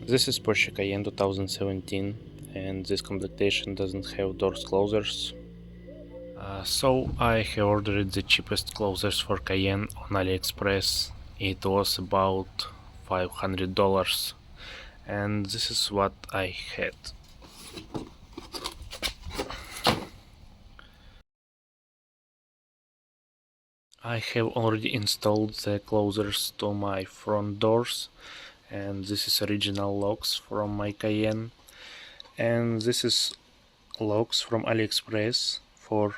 This is Porsche Cayenne 2017, and this completation doesn't have doors closers. So I have ordered the cheapest closers for Cayenne on Aliexpress. It was about $500, and this is what I had. I have already installed the closers to my front doors, and this is original locks from my Cayenne, and this is locks from Aliexpress for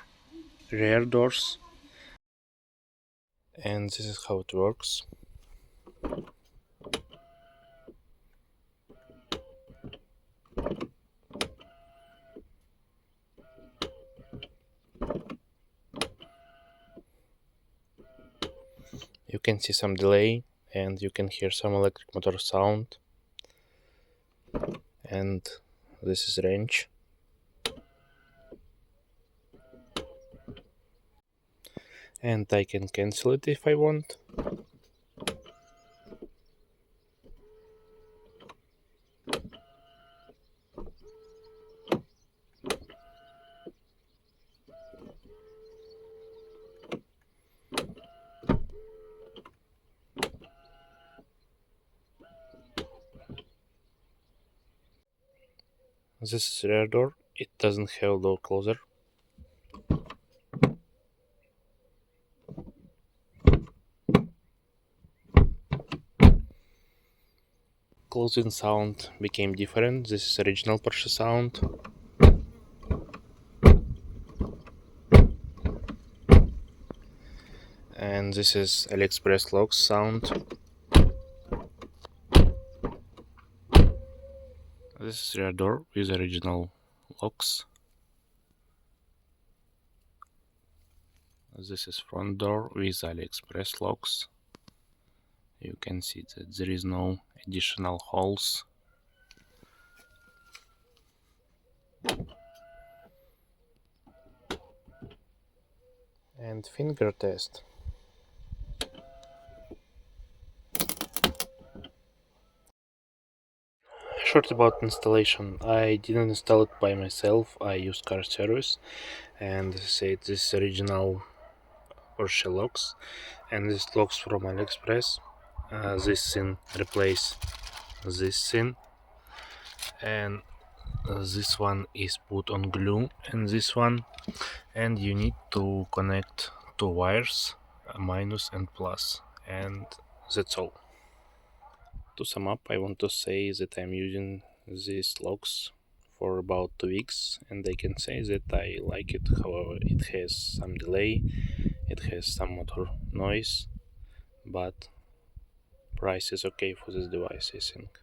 rear doors, and this is how it works. You can see some delay and you can hear some electric motor sound, and this is range. And I can cancel it if I want. This is rear door, it doesn't have door closer. Closing sound became different. This is original Porsche sound. And this is Aliexpress locks sound. This is rear door with original locks. This is front door with Aliexpress locks. You can see that there is no additional holes. And finger test. Short about installation. I didn't install it by myself. I used car service, and as I said, this is original Porsche locks, and this locks from Aliexpress. This thing replace this thing, and this one is put on glue, and this one, and you need to connect two wires, minus and plus, and that's all. To sum up, I want to say that I'm using these locks for about 2 weeks, and I can say that I like it. However, it has some delay, it has some motor noise, but price is okay for this device, I think.